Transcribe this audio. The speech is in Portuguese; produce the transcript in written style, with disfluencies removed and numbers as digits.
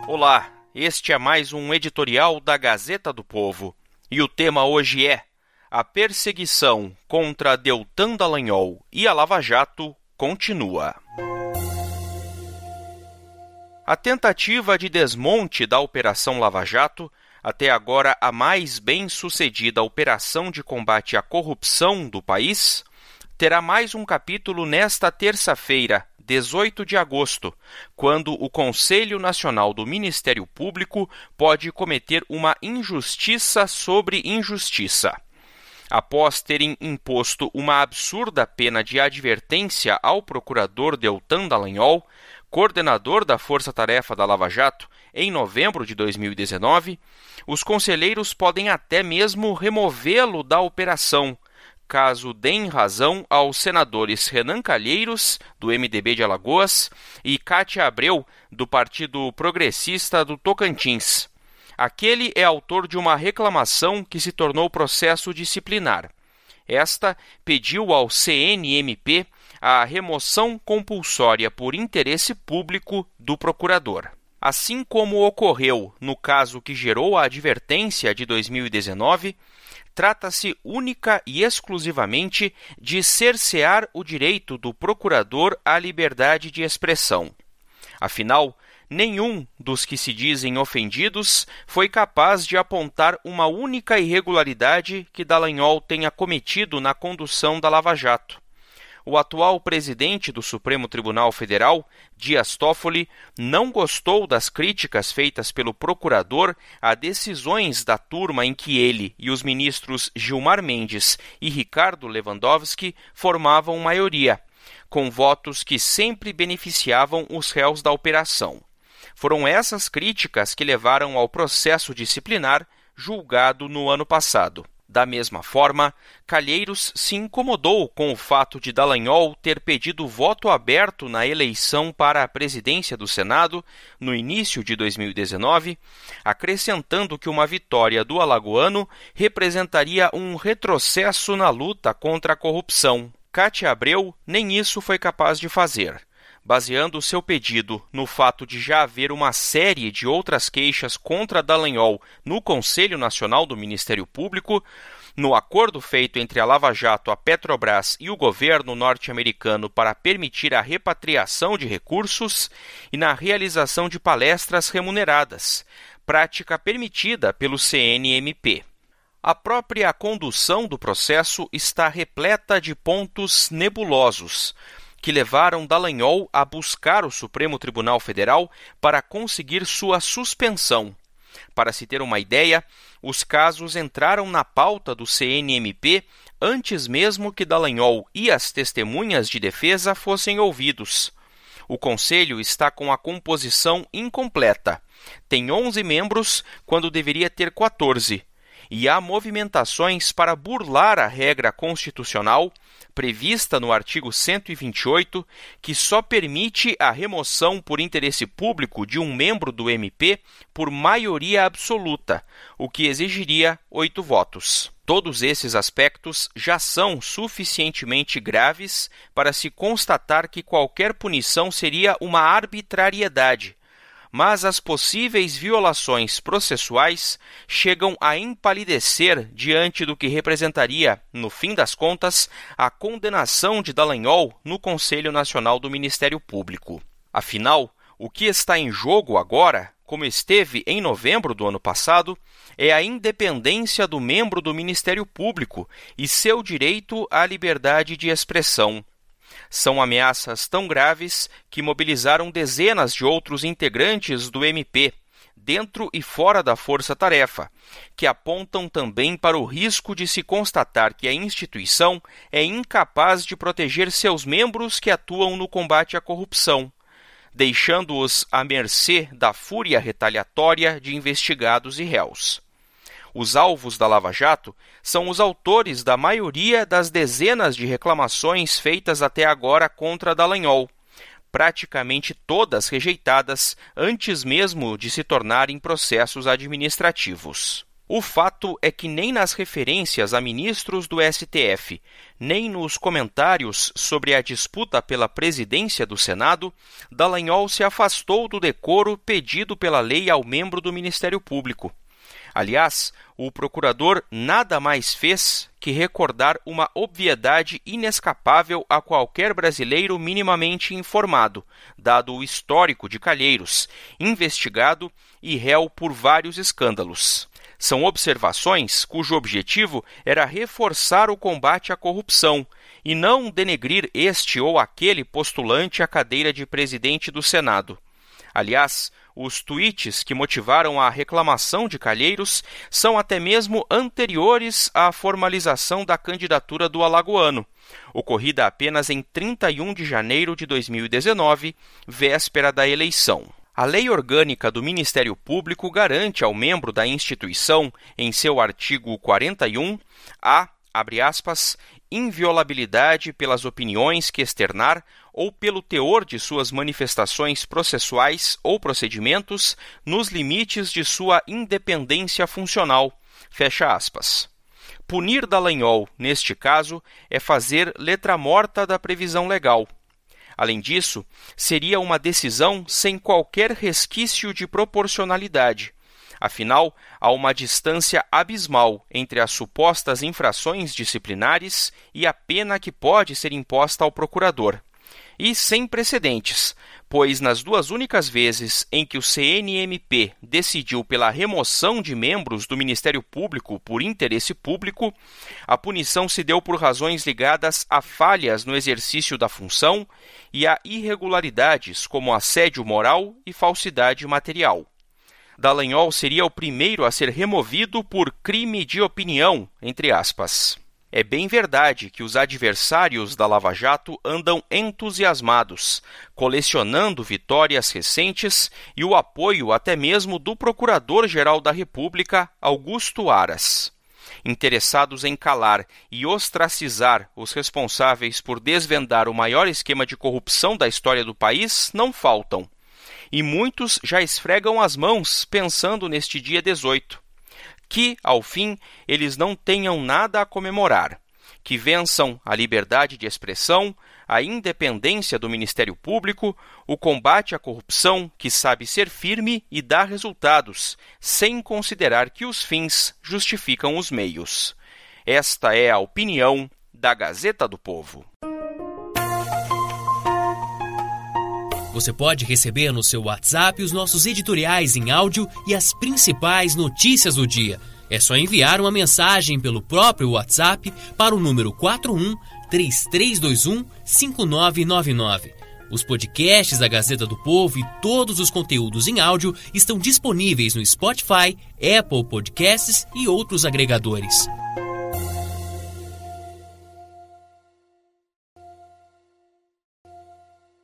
Olá, este é mais um editorial da Gazeta do Povo. E o tema hoje é: a perseguição contra Deltan Dallagnol e a Lava Jato continua. A tentativa de desmonte da Operação Lava Jato, até agora a mais bem-sucedida operação de combate à corrupção do país, terá mais um capítulo nesta terça-feira, 18 de agosto, quando o Conselho Nacional do Ministério Público pode cometer uma injustiça sobre injustiça. Após terem imposto uma absurda pena de advertência ao procurador Deltan Dallagnol, coordenador da Força Tarefa da Lava Jato, em novembro de 2019, os conselheiros podem até mesmo removê-lo da operação, caso deem razão aos senadores Renan Calheiros, do MDB de Alagoas, e Cátia Abreu, do Partido Progressista do Tocantins. Aquele é autor de uma reclamação que se tornou processo disciplinar. Esta pediu ao CNMP a remoção compulsória por interesse público do procurador. Assim como ocorreu no caso que gerou a advertência de 2019, trata-se única e exclusivamente de cercear o direito do procurador à liberdade de expressão. Afinal, nenhum dos que se dizem ofendidos foi capaz de apontar uma única irregularidade que Dallagnol tenha cometido na condução da Lava Jato. O atual presidente do Supremo Tribunal Federal, Dias Toffoli, não gostou das críticas feitas pelo procurador a decisões da turma em que ele e os ministros Gilmar Mendes e Ricardo Lewandowski formavam maioria, com votos que sempre beneficiavam os réus da operação. Foram essas críticas que levaram ao processo disciplinar julgado no ano passado. Da mesma forma, Calheiros se incomodou com o fato de Dallagnol ter pedido voto aberto na eleição para a presidência do Senado no início de 2019, acrescentando que uma vitória do alagoano representaria um retrocesso na luta contra a corrupção. Cátia Abreu nem isso foi capaz de fazer, baseando seu pedido no fato de já haver uma série de outras queixas contra Dallagnol no Conselho Nacional do Ministério Público, no acordo feito entre a Lava Jato, a Petrobras e o governo norte-americano para permitir a repatriação de recursos e na realização de palestras remuneradas, prática permitida pelo CNMP. A própria condução do processo está repleta de pontos nebulosos, que levaram Dallagnol a buscar o Supremo Tribunal Federal para conseguir sua suspensão. Para se ter uma ideia, os casos entraram na pauta do CNMP antes mesmo que Dallagnol e as testemunhas de defesa fossem ouvidos. O Conselho está com a composição incompleta. Tem 11 membros quando deveria ter 14. E há movimentações para burlar a regra constitucional prevista no artigo 128, que só permite a remoção por interesse público de um membro do MP por maioria absoluta, o que exigiria 8 votos. Todos esses aspectos já são suficientemente graves para se constatar que qualquer punição seria uma arbitrariedade, mas as possíveis violações processuais chegam a empalidecer diante do que representaria, no fim das contas, a condenação de Dallagnol no Conselho Nacional do Ministério Público. Afinal, o que está em jogo agora, como esteve em novembro do ano passado, é a independência do membro do Ministério Público e seu direito à liberdade de expressão. São ameaças tão graves que mobilizaram dezenas de outros integrantes do MP, dentro e fora da força-tarefa, que apontam também para o risco de se constatar que a instituição é incapaz de proteger seus membros que atuam no combate à corrupção, deixando-os à mercê da fúria retaliatória de investigados e réus. Os alvos da Lava Jato são os autores da maioria das dezenas de reclamações feitas até agora contra Dallagnol, praticamente todas rejeitadas antes mesmo de se tornarem processos administrativos. O fato é que nem nas referências a ministros do STF, nem nos comentários sobre a disputa pela presidência do Senado, Dallagnol se afastou do decoro pedido pela lei ao membro do Ministério Público. Aliás, o procurador nada mais fez que recordar uma obviedade inescapável a qualquer brasileiro minimamente informado, dado o histórico de Calheiros, investigado e réu por vários escândalos. São observações cujo objetivo era reforçar o combate à corrupção e não denegrir este ou aquele postulante à cadeira de presidente do Senado. Aliás, os tweets que motivaram a reclamação de Calheiros são até mesmo anteriores à formalização da candidatura do alagoano, ocorrida apenas em 31 de janeiro de 2019, véspera da eleição. A Lei Orgânica do Ministério Público garante ao membro da instituição, em seu artigo 41, abre aspas, inviolabilidade pelas opiniões que externar ou pelo teor de suas manifestações processuais ou procedimentos nos limites de sua independência funcional, fecha aspas. Punir Dallagnol, neste caso, é fazer letra morta da previsão legal. Além disso, seria uma decisão sem qualquer resquício de proporcionalidade. Afinal, há uma distância abismal entre as supostas infrações disciplinares e a pena que pode ser imposta ao procurador. E sem precedentes, pois nas duas únicas vezes em que o CNMP decidiu pela remoção de membros do Ministério Público por interesse público, a punição se deu por razões ligadas a falhas no exercício da função e a irregularidades como assédio moral e falsidade material. Dallagnol seria o primeiro a ser removido por crime de opinião, entre aspas. É bem verdade que os adversários da Lava Jato andam entusiasmados, colecionando vitórias recentes e o apoio até mesmo do Procurador-Geral da República, Augusto Aras. Interessados em calar e ostracizar os responsáveis por desvendar o maior esquema de corrupção da história do país não faltam. E muitos já esfregam as mãos pensando neste dia 18. Que, ao fim, eles não tenham nada a comemorar, que vençam a liberdade de expressão, a independência do Ministério Público, o combate à corrupção que sabe ser firme e dar resultados, sem considerar que os fins justificam os meios. Esta é a opinião da Gazeta do Povo. Você pode receber no seu WhatsApp os nossos editoriais em áudio e as principais notícias do dia. É só enviar uma mensagem pelo próprio WhatsApp para o número 41-3321-5999. Os podcasts da Gazeta do Povo e todos os conteúdos em áudio estão disponíveis no Spotify, Apple Podcasts e outros agregadores.